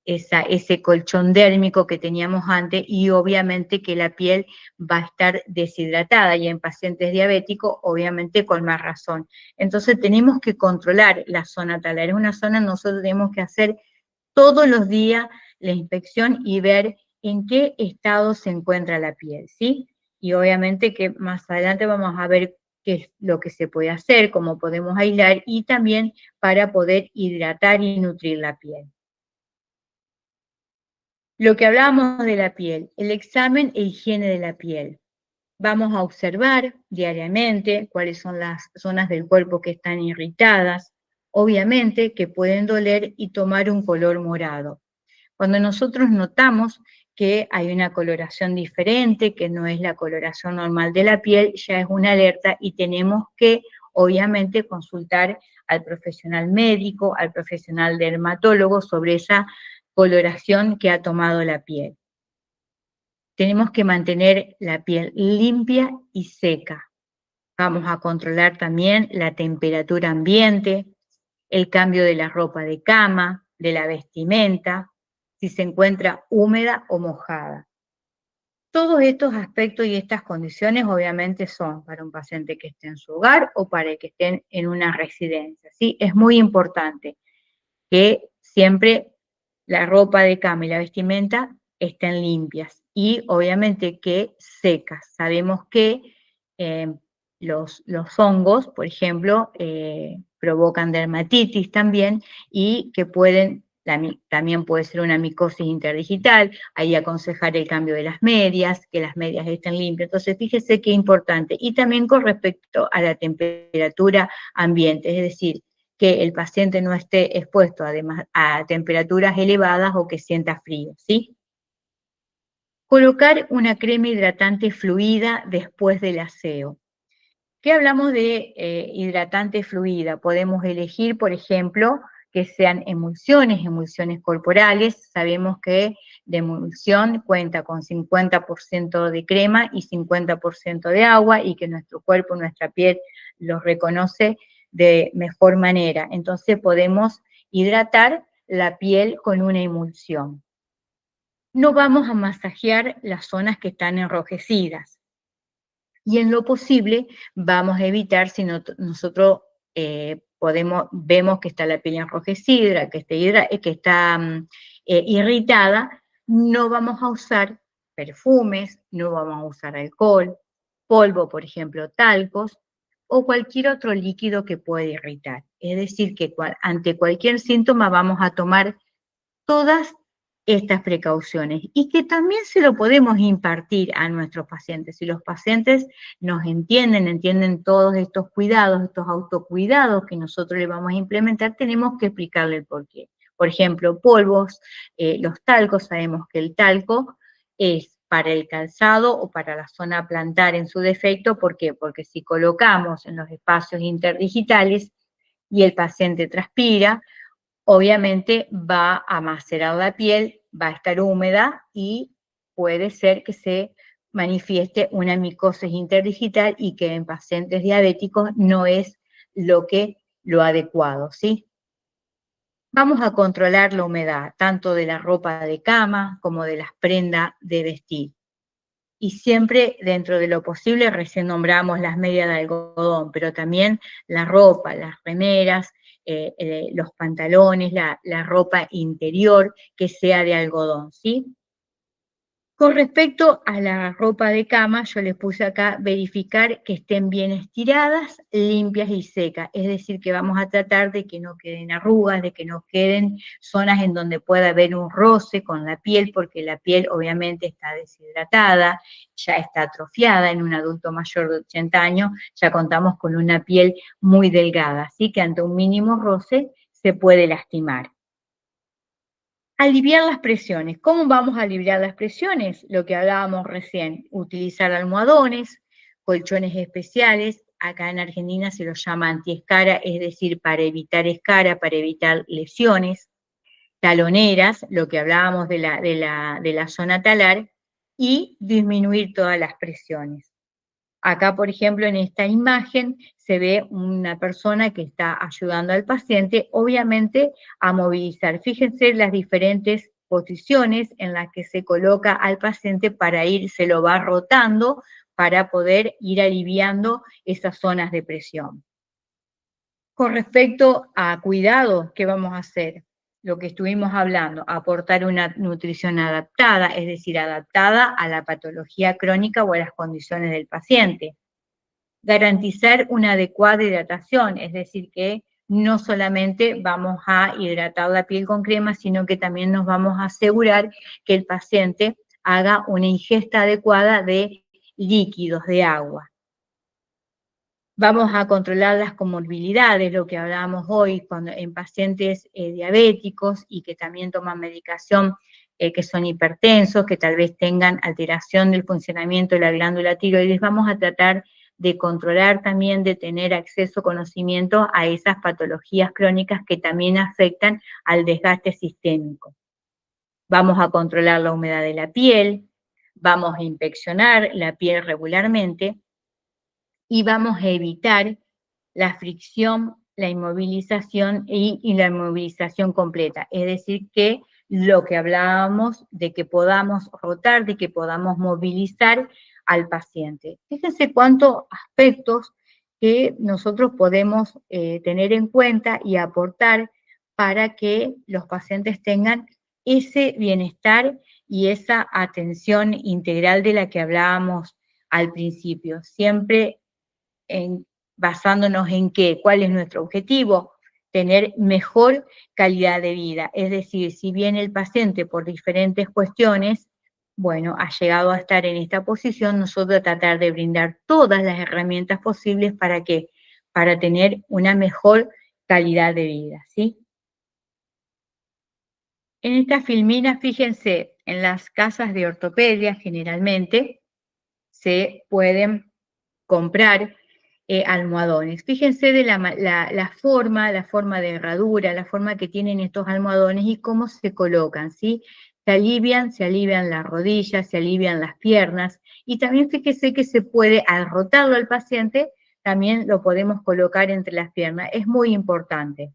ese colchón dérmico que teníamos antes y obviamente que la piel va a estar deshidratada y en pacientes diabéticos, obviamente, con más razón. Entonces, tenemos que controlar la zona talar. Es una zona que nosotros tenemos que hacer todos los días la inspección y ver en qué estado se encuentra la piel, ¿sí? Y obviamente que más adelante vamos a ver qué es lo que se puede hacer, cómo podemos aislar y también para poder hidratar y nutrir la piel. Lo que hablábamos de la piel, el examen e higiene de la piel. Vamos a observar diariamente cuáles son las zonas del cuerpo que están irritadas, obviamente que pueden doler y tomar un color morado. Cuando nosotros notamos que hay una coloración diferente, que no es la coloración normal de la piel, ya es una alerta y tenemos que, obviamente, consultar al profesional médico, al profesional dermatólogo sobre esa coloración que ha tomado la piel. Tenemos que mantener la piel limpia y seca. Vamos a controlar también la temperatura ambiente, el cambio de la ropa de cama, de la vestimenta, si se encuentra húmeda o mojada. Todos estos aspectos y estas condiciones obviamente son para un paciente que esté en su hogar o para el que esté en una residencia, ¿sí? Es muy importante que siempre la ropa de cama y la vestimenta estén limpias y obviamente que secas. Sabemos que los hongos, por ejemplo, provocan dermatitis también y que también puede ser una micosis interdigital, ahí aconsejar el cambio de las medias, que las medias estén limpias. Entonces, fíjese qué importante. Y también con respecto a la temperatura ambiente, es decir, que el paciente no esté expuesto además a temperaturas elevadas o que sienta frío, ¿sí? Colocar una crema hidratante fluida después del aseo. ¿Qué hablamos de hidratante fluida? Podemos elegir, por ejemplo, que sean emulsiones corporales. Sabemos que de emulsión cuenta con 50% de crema y 50% de agua y que nuestro cuerpo, nuestra piel los reconoce de mejor manera. Entonces podemos hidratar la piel con una emulsión. No vamos a masajear las zonas que están enrojecidas. Y en lo posible vamos a evitar, si nosotros vemos que está la piel enrojecida, que está irritada, no vamos a usar perfumes, no vamos a usar alcohol, polvo, por ejemplo, talcos, o cualquier otro líquido que pueda irritar. Es decir, que ante cualquier síntoma vamos a tomar todas estas precauciones y que también se lo podemos impartir a nuestros pacientes. Si los pacientes nos entienden todos estos cuidados, estos autocuidados que nosotros le vamos a implementar, tenemos que explicarle el porqué. Por ejemplo, polvos, los talcos, sabemos que el talco es para el calzado o para la zona plantar en su defecto. ¿Por qué? Porque si colocamos en los espacios interdigitales y el paciente transpira, obviamente va a macerar la piel, va a estar húmeda y puede ser que se manifieste una micosis interdigital y que en pacientes diabéticos no es lo adecuado, ¿sí? Vamos a controlar la humedad, tanto de la ropa de cama como de las prendas de vestir. Y siempre, dentro de lo posible, recién nombramos las medias de algodón, pero también la ropa, las remeras, los pantalones, la ropa interior que sea de algodón, ¿sí? Con respecto a la ropa de cama, yo les puse acá verificar que estén bien estiradas, limpias y secas. Es decir, que vamos a tratar de que no queden arrugas, de que no queden zonas en donde pueda haber un roce con la piel, porque la piel obviamente está deshidratada, ya está atrofiada en un adulto mayor de 80 años, ya contamos con una piel muy delgada, así que ante un mínimo roce se puede lastimar. Aliviar las presiones. ¿Cómo vamos a aliviar las presiones? Lo que hablábamos recién, utilizar almohadones, colchones especiales, acá en Argentina se los llama antiescara, es decir, para evitar escara, para evitar lesiones, taloneras, lo que hablábamos de la zona talar, y disminuir todas las presiones. Acá, por ejemplo, en esta imagen se ve una persona que está ayudando al paciente, obviamente, a movilizar. Fíjense las diferentes posiciones en las que se coloca al paciente para ir, se lo va rotando para poder ir aliviando esas zonas de presión. Con respecto a cuidado, ¿qué vamos a hacer? Lo que estuvimos hablando, aportar una nutrición adaptada, es decir, adaptada a la patología crónica o a las condiciones del paciente. Garantizar una adecuada hidratación, es decir, que no solamente vamos a hidratar la piel con crema, sino que también nos vamos a asegurar que el paciente haga una ingesta adecuada de líquidos, de agua. Vamos a controlar las comorbilidades, lo que hablábamos hoy en pacientes diabéticos y que también toman medicación, que son hipertensos, que tal vez tengan alteración del funcionamiento de la glándula tiroides. Vamos a tratar de controlar también, de tener acceso, conocimiento a esas patologías crónicas que también afectan al desgaste sistémico. Vamos a controlar la humedad de la piel, vamos a inspeccionar la piel regularmente, y vamos a evitar la fricción, la inmovilización y la inmovilización completa. Es decir, que lo que hablábamos de que podamos rotar, de que podamos movilizar al paciente. Fíjense cuántos aspectos que nosotros podemos tener en cuenta y aportar para que los pacientes tengan ese bienestar y esa atención integral de la que hablábamos al principio. Siempre basándonos en qué, cuál es nuestro objetivo, tener mejor calidad de vida. Es decir, si bien el paciente por diferentes cuestiones, bueno, ha llegado a estar en esta posición, nosotros tratar de brindar todas las herramientas posibles para que, para tener una mejor calidad de vida, ¿sí? En esta filmina, fíjense, en las casas de ortopedia generalmente se pueden comprar almohadones. Fíjense de la forma de herradura, la forma que tienen estos almohadones y cómo se colocan, ¿sí? Se alivian las rodillas, se alivian las piernas, y también fíjese que se puede, al rotarlo al paciente, también lo podemos colocar entre las piernas. Es muy importante.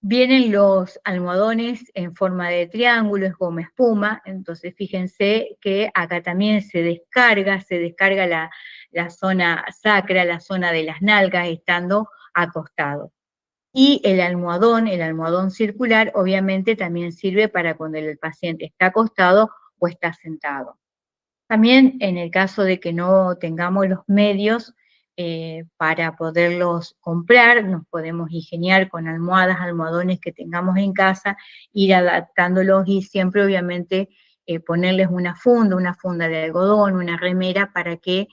Vienen los almohadones en forma de triángulo, es goma espuma, entonces fíjense que acá también se descarga la zona sacra, la zona de las nalgas, estando acostado. Y el almohadón circular, obviamente también sirve para cuando el paciente está acostado o está sentado. También en el caso de que no tengamos los medios para poderlos comprar, nos podemos ingeniar con almohadas, almohadones que tengamos en casa, ir adaptándolos y siempre obviamente ponerles una funda de algodón, una remera para que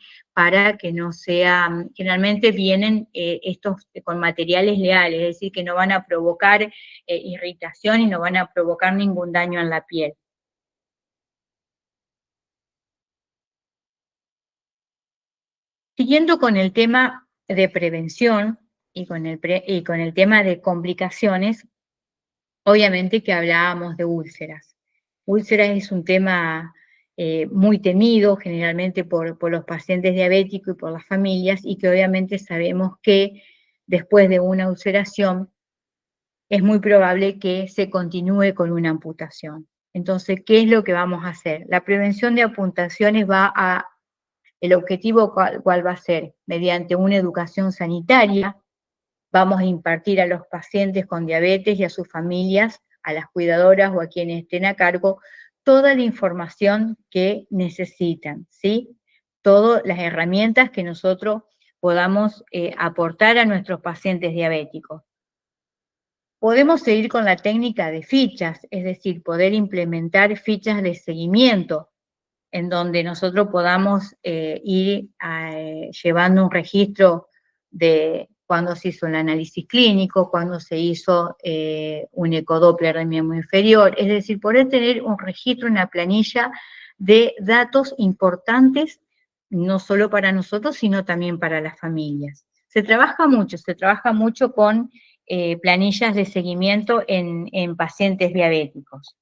no sea, generalmente vienen estos con materiales leales, es decir, que no van a provocar irritación y no van a provocar ningún daño en la piel. Siguiendo con el tema de prevención y con el tema de complicaciones, obviamente que hablábamos de úlceras. Úlceras es un tema muy temido generalmente por los pacientes diabéticos y por las familias, y que obviamente sabemos que después de una ulceración es muy probable que se continúe con una amputación. Entonces, ¿qué es lo que vamos a hacer? La prevención de amputaciones el objetivo cuál va a ser, mediante una educación sanitaria, vamos a impartir a los pacientes con diabetes y a sus familias, a las cuidadoras o a quienes estén a cargo, toda la información que necesitan, ¿sí? Todas las herramientas que nosotros podamos aportar a nuestros pacientes diabéticos. Podemos seguir con la técnica de fichas, es decir, poder implementar fichas de seguimiento, en donde nosotros podamos ir llevando un registro de cuándo se hizo el análisis clínico, cuándo se hizo un ecodoppler de miembro inferior, es decir, poder tener un registro, una planilla de datos importantes, no solo para nosotros, sino también para las familias. Se trabaja mucho con planillas de seguimiento en pacientes diabéticos.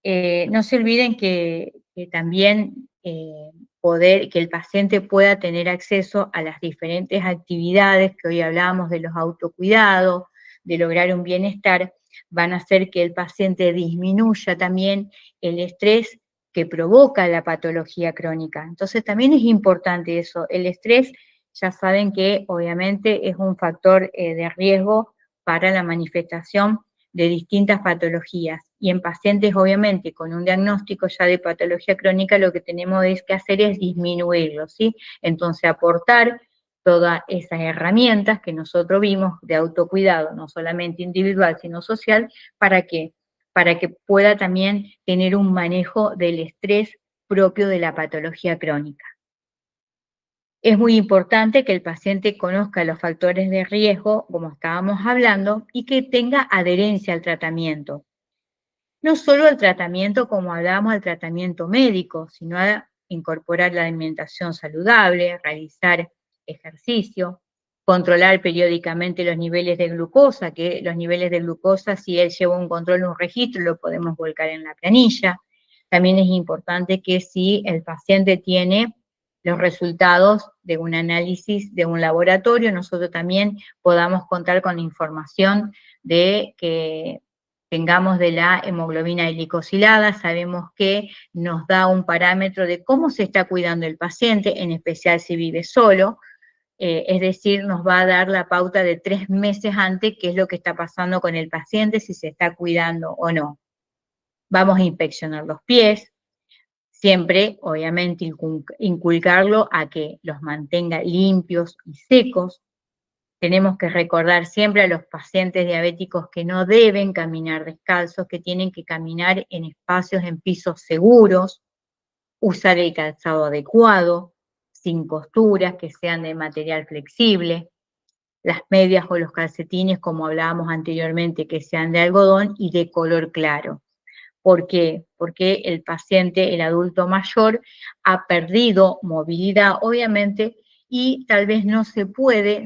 No se olviden que también que el paciente pueda tener acceso a las diferentes actividades que hoy hablamos de los autocuidados, de lograr un bienestar, van a hacer que el paciente disminuya también el estrés que provoca la patología crónica. Entonces también es importante eso. El estrés, ya saben que obviamente es un factor de riesgo para la manifestación de distintas patologías. Y en pacientes, obviamente, con un diagnóstico ya de patología crónica, lo que tenemos que hacer es disminuirlo, ¿sí? Entonces, aportar todas esas herramientas que nosotros vimos de autocuidado, no solamente individual, sino social, ¿para qué? Para que pueda también tener un manejo del estrés propio de la patología crónica. Es muy importante que el paciente conozca los factores de riesgo, como estábamos hablando, y que tenga adherencia al tratamiento. No solo al tratamiento, como hablábamos, al tratamiento médico, sino a incorporar la alimentación saludable, realizar ejercicio, controlar periódicamente los niveles de glucosa, que los niveles de glucosa, si él lleva un control, un registro, lo podemos volcar en la planilla. También es importante que si el paciente tiene los resultados de un análisis de un laboratorio, nosotros también podamos contar con la información de que tengamos de la hemoglobina glicosilada, sabemos que nos da un parámetro de cómo se está cuidando el paciente, en especial si vive solo, es decir, nos va a dar la pauta de 3 meses antes qué es lo que está pasando con el paciente, si se está cuidando o no. Vamos a inspeccionar los pies, siempre, obviamente, inculcarlo a que los mantenga limpios y secos. Tenemos que recordar siempre a los pacientes diabéticos que no deben caminar descalzos, que tienen que caminar en espacios, en pisos seguros, usar el calzado adecuado, sin costuras, que sean de material flexible, las medias o los calcetines, como hablábamos anteriormente, que sean de algodón y de color claro. ¿Por qué? Porque el paciente, el adulto mayor, ha perdido movilidad, obviamente, y tal vez no se puede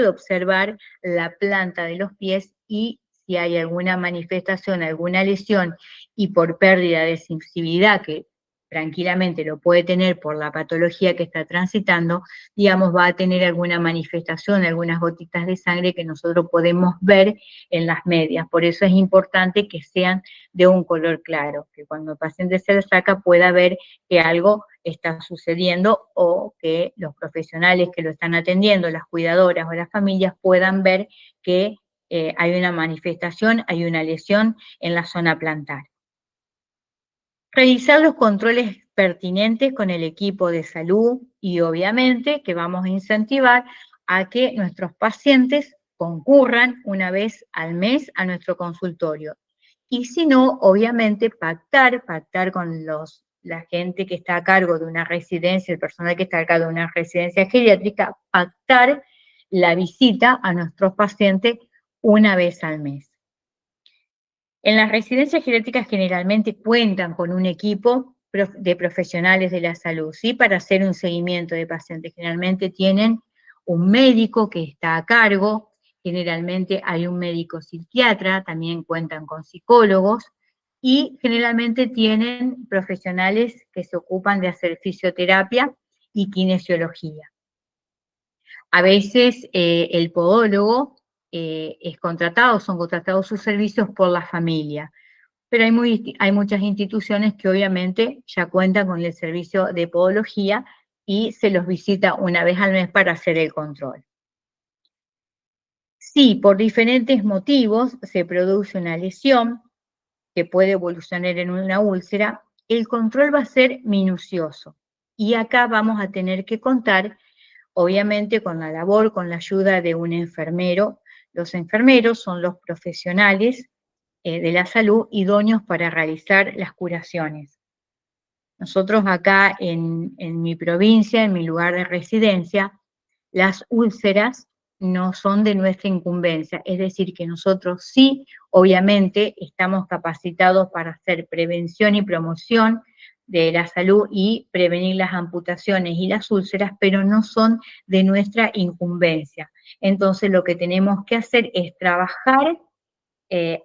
observar la planta de los pies y si hay alguna manifestación, alguna lesión y por pérdida de sensibilidad, que tranquilamente lo puede tener por la patología que está transitando, digamos, va a tener alguna manifestación, algunas gotitas de sangre que nosotros podemos ver en las medias. Por eso es importante que sean de un color claro, que cuando el paciente se le saca pueda ver que algo está sucediendo o que los profesionales que lo están atendiendo, las cuidadoras o las familias puedan ver que hay una manifestación, hay una lesión en la zona plantar. Realizar los controles pertinentes con el equipo de salud y obviamente que vamos a incentivar a que nuestros pacientes concurran una vez al mes a nuestro consultorio. Y si no, obviamente pactar con la gente que está a cargo de una residencia, el personal que está a cargo de una residencia geriátrica, pactar la visita a nuestros pacientes una vez al mes. En las residencias geriátricas generalmente cuentan con un equipo de profesionales de la salud, ¿sí? Para hacer un seguimiento de pacientes. Generalmente tienen un médico que está a cargo, generalmente hay un médico psiquiatra, también cuentan con psicólogos, y generalmente tienen profesionales que se ocupan de hacer fisioterapia y kinesiología. A veces el podólogo son contratados sus servicios por la familia. Pero hay muchas instituciones que obviamente ya cuentan con el servicio de podología y se los visita una vez al mes para hacer el control. Si por diferentes motivos se produce una lesión que puede evolucionar en una úlcera, el control va a ser minucioso. Y acá vamos a tener que contar, obviamente, con la ayuda de un enfermero. Los enfermeros son los profesionales de la salud idóneos para realizar las curaciones. Nosotros acá en mi provincia, en mi lugar de residencia, las úlceras no son de nuestra incumbencia, es decir, que nosotros sí, obviamente, estamos capacitados para hacer prevención y promoción de la salud y prevenir las amputaciones y las úlceras, pero no son de nuestra incumbencia. Entonces, lo que tenemos que hacer es trabajar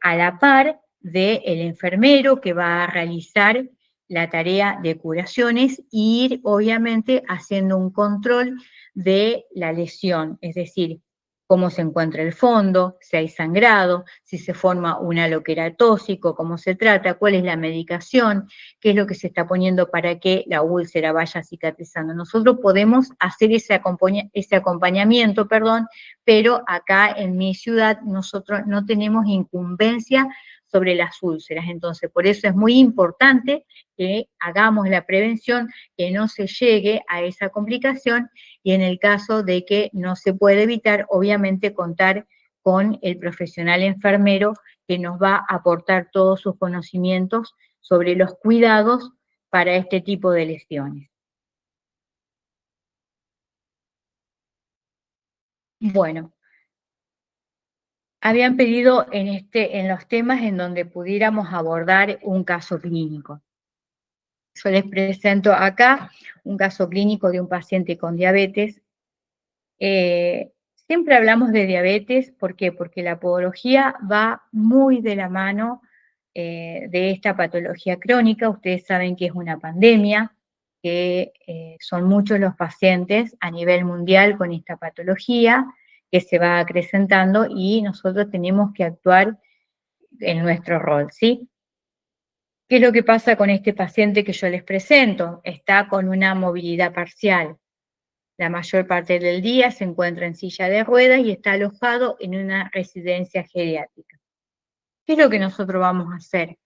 a la par del enfermero que va a realizar la tarea de curaciones e ir, obviamente, haciendo un control de la lesión, es decir, cómo se encuentra el fondo, si hay sangrado, si se forma una loquera tóxico, cómo se trata, cuál es la medicación, qué es lo que se está poniendo para que la úlcera vaya cicatrizando. Nosotros podemos hacer ese acompañamiento, pero acá en mi ciudad nosotros no tenemos incumbencia sobre las úlceras. Entonces, por eso es muy importante que hagamos la prevención, que no se llegue a esa complicación y en el caso de que no se puede evitar, obviamente contar con el profesional enfermero que nos va a aportar todos sus conocimientos sobre los cuidados para este tipo de lesiones. Bueno, habían pedido en los temas en donde pudiéramos abordar un caso clínico. Yo les presento acá un caso clínico de un paciente con diabetes. Siempre hablamos de diabetes, ¿por qué? Porque la podología va muy de la mano de esta patología crónica. Ustedes saben que es una pandemia, que son muchos los pacientes a nivel mundial con esta patología, que se va acrecentando y nosotros tenemos que actuar en nuestro rol, ¿sí? ¿Qué es lo que pasa con este paciente que yo les presento? Está con una movilidad parcial. La mayor parte del día se encuentra en silla de ruedas y está alojado en una residencia geriátrica. ¿Qué es lo que nosotros vamos a hacer?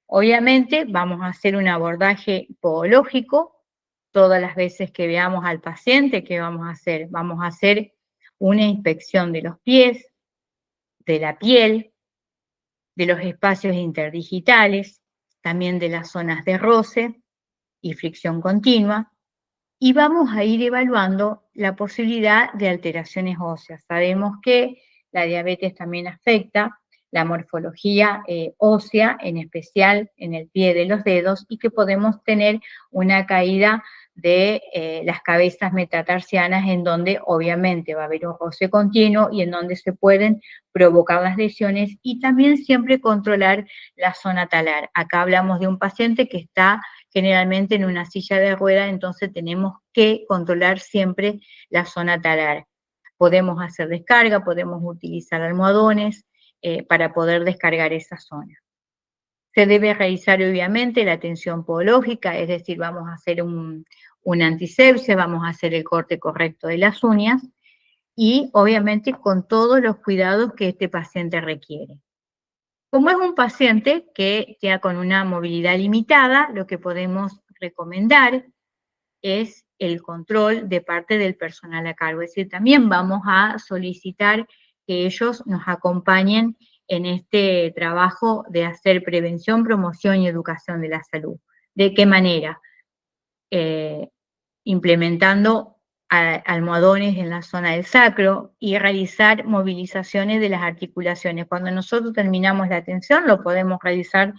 Obviamente vamos a hacer un abordaje podológico. Todas las veces que veamos al paciente, ¿qué vamos a hacer? Vamos a hacer una inspección de los pies, de la piel, de los espacios interdigitales, también de las zonas de roce y fricción continua, y vamos a ir evaluando la posibilidad de alteraciones óseas. Sabemos que la diabetes también afecta la morfología ósea, en especial en el pie de los dedos, y que podemos tener una caída de las cabezas metatarsianas, en donde obviamente va a haber un roce continuo y en donde se pueden provocar las lesiones, y también siempre controlar la zona talar. Acá hablamos de un paciente que está generalmente en una silla de ruedas, entonces tenemos que controlar siempre la zona talar. Podemos hacer descarga, podemos utilizar almohadones para poder descargar esa zona. Se debe realizar obviamente la atención podológica, es decir, vamos a hacer una antisepsia, vamos a hacer el corte correcto de las uñas y obviamente con todos los cuidados que este paciente requiere. Como es un paciente que ya con una movilidad limitada, lo que podemos recomendar es el control de parte del personal a cargo. Es decir, también vamos a solicitar que ellos nos acompañen en este trabajo de hacer prevención, promoción y educación de la salud. ¿De qué manera? Implementando almohadones en la zona del sacro y realizar movilizaciones de las articulaciones. Cuando nosotros terminamos la atención, lo podemos realizar,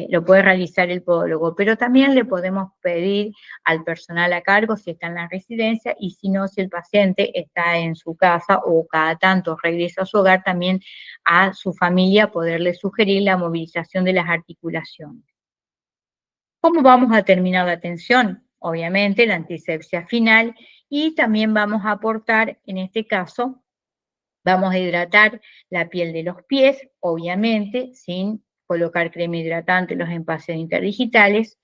lo puede realizar el podólogo, pero también le podemos pedir al personal a cargo si está en la residencia, y si no, si el paciente está en su casa o cada tanto regresa a su hogar, también a su familia poderle sugerir la movilización de las articulaciones. ¿Cómo vamos a terminar la atención? Obviamente la antisepsia final, y también vamos a aportar, en este caso, Vamos a hidratar la piel de los pies, obviamente, sin colocar crema hidratante en los envases interdigitales.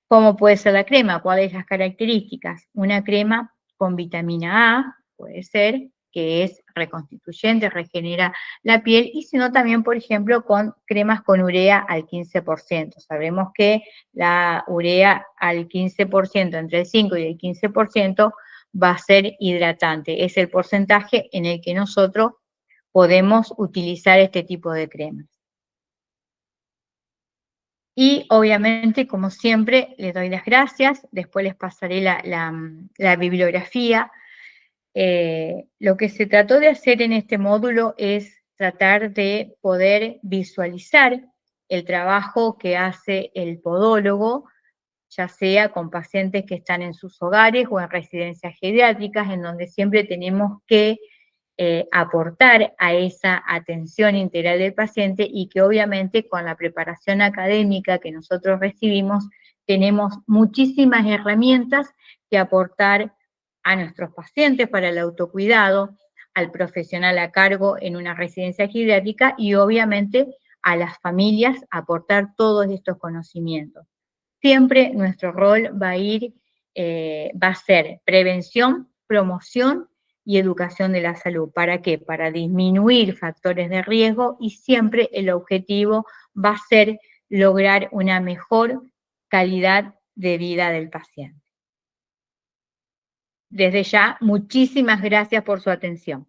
¿Cómo puede ser la crema? ¿Cuáles son las características? Una crema con vitamina A, puede ser, que es reconstituyente, regenera la piel, y sino también, por ejemplo, con cremas con urea al 15%. Sabemos que la urea al 15%, entre el 5 y el 15%, va a ser hidratante. Es el porcentaje en el que nosotros podemos utilizar este tipo de cremas. Y obviamente, como siempre, les doy las gracias, después les pasaré la bibliografía. Lo que se trató de hacer en este módulo es tratar de poder visualizar el trabajo que hace el podólogo, ya sea con pacientes que están en sus hogares o en residencias geriátricas, en donde siempre tenemos que aportar a esa atención integral del paciente, y que obviamente con la preparación académica que nosotros recibimos tenemos muchísimas herramientas que aportar a nuestros pacientes para el autocuidado, al profesional a cargo en una residencia geriátrica y obviamente a las familias aportar todos estos conocimientos. Siempre nuestro rol va a ser prevención, promoción y educación de la salud. ¿Para qué? Para disminuir factores de riesgo, y siempre el objetivo va a ser lograr una mejor calidad de vida del paciente. Desde ya, muchísimas gracias por su atención.